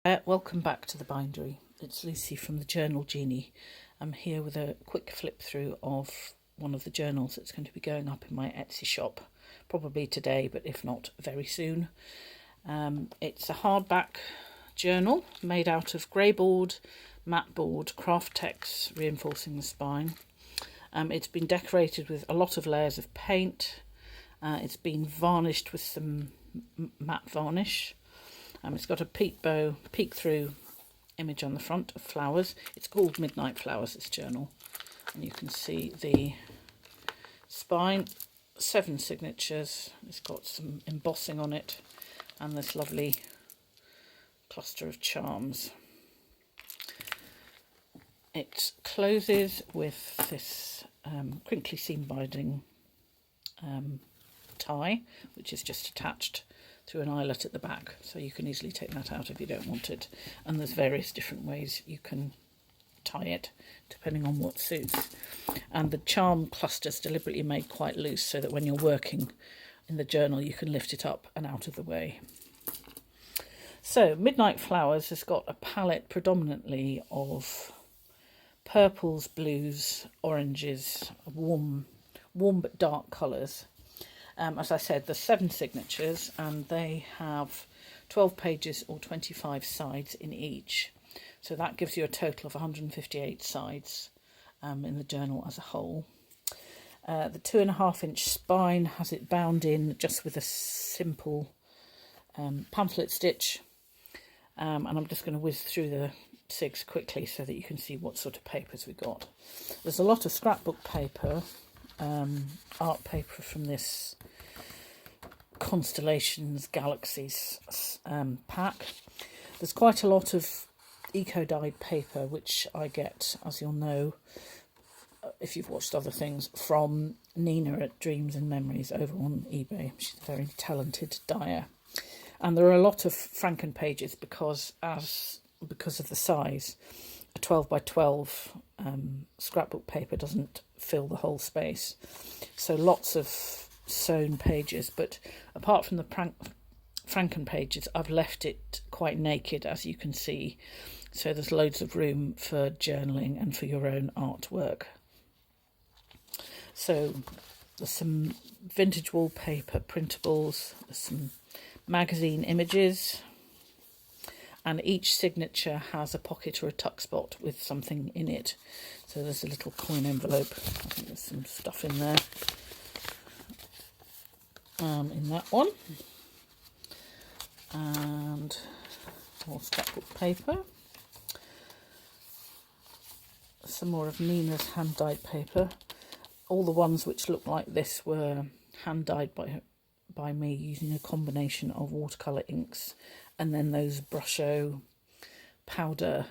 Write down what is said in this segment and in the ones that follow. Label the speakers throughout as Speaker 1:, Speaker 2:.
Speaker 1: Welcome back to the bindery. It's Lucy from the Journal Genie. I'm here with a quick flip through of one of the journals that's going to be going up in my Etsy shop, probably today, but if not, very soon. It's a hardback journal made out of grey board, matte board, craft text reinforcing the spine. It's been decorated with a lot of layers of paint. It's been varnished with some matte varnish. It's got a peek through image on the front of flowers. It's called Midnight Flowers, this journal. And you can see the spine, 7 signatures. It's got some embossing on it and this lovely cluster of charms. It closes with this crinkly seam binding tie, which is just attached through an eyelet at the back, so you can easily take that out if you don't want it. And there's various different ways you can tie it depending on what suits. And the charm cluster's deliberately made quite loose so that when you're working in the journal you can lift it up and out of the way. So Midnight Flowers has got a palette predominantly of purples, blues, oranges, warm but dark colours. As I said, there's 7 signatures and they have 12 pages or 25 sides in each. So that gives you a total of 158 sides in the journal as a whole. The 2.5-inch spine has it bound in just with a simple pamphlet stitch. And I'm just going to whiz through the sigs quickly so that you can see what sort of papers we got. There's a lot of scrapbook paper, art paper from this Constellations Galaxies pack. There's quite a lot of eco-dyed paper, which I get, as you'll know if you've watched other things, from Nina at Dreams and Memories over on eBay. She's a very talented dyer. And there are a lot of Franken pages because of the size. A 12 by 12 scrapbook paper doesn't fill the whole space, so lots of sewn pages. But apart from the Franken pages, I've left it quite naked, as you can see, so there's loads of room for journaling and for your own artwork. So there's some vintage wallpaper printables, there's some magazine images, and each signature has a pocket or a tuck spot with something in it. So there's a little coin envelope. I think there's some stuff in there. In that one. And more scrapbook paper. Some more of Nina's hand-dyed paper. All the ones which look like this were hand-dyed by me using a combination of watercolour inks and then those Brusho powder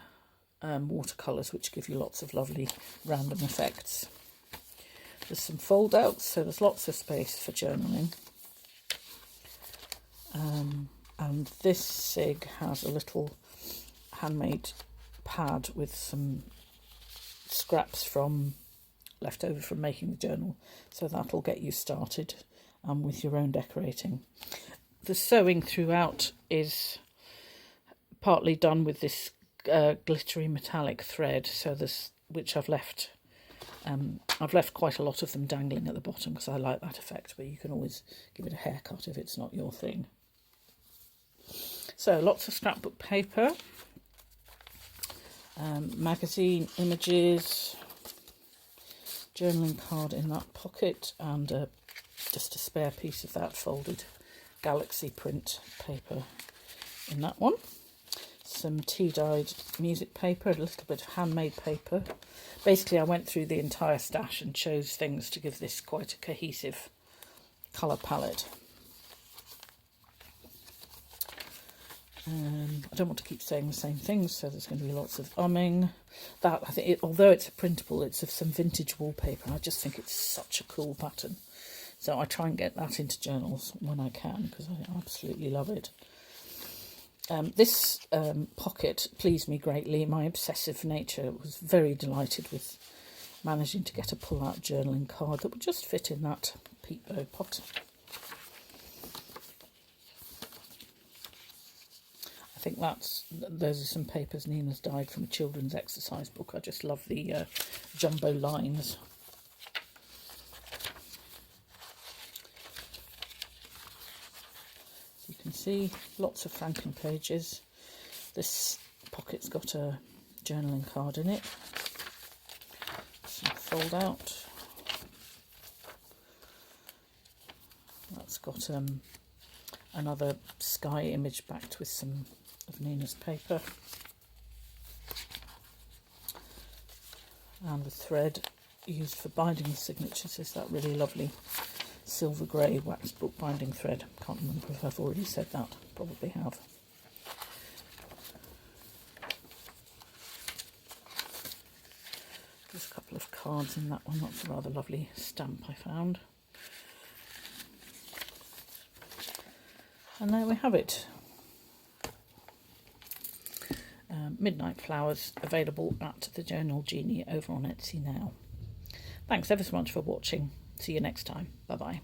Speaker 1: watercolours, which give you lots of lovely random effects. There's some fold outs, so there's lots of space for journaling. And this SIG has a little handmade pad with some scraps left over from making the journal, so that'll get you started with your own decorating. The sewing throughout is partly done with this glittery metallic thread, so which I've left quite a lot of them dangling at the bottom because I like that effect, but you can always give it a haircut if it's not your thing. So lots of scrapbook paper, magazine images, journaling card in that pocket, and just a spare piece of that folded Galaxy print paper in that one. Some tea-dyed music paper, a little bit of handmade paper. Basically, I went through the entire stash and chose things to give this quite a cohesive colour palette. I don't want to keep saying the same things, so there's going to be lots of umming. That, I think, although it's a printable, it's of some vintage wallpaper, and I just think it's such a cool pattern. So I try and get that into journals when I can, because I absolutely love it. This pocket pleased me greatly. My obsessive nature was very delighted with managing to get a pull-out journaling card that would just fit in that peep-bow pot. think those are some papers Nina's dyed from a children's exercise book. I just love the jumbo lines. You can see lots of Franken pages. This pocket's got a journaling card in it. Some fold out. That's got another sky image backed with some of Nina's paper. And the thread used for binding the signatures is that really lovely silver grey wax book binding thread. Can't remember if I've already said that. Probably have. There's a couple of cards in that one. That's a rather lovely stamp I found. And there we have it. Midnight Flowers, available at the Journal Genie over on Etsy now. Thanks ever so much for watching. See you next time. Bye bye.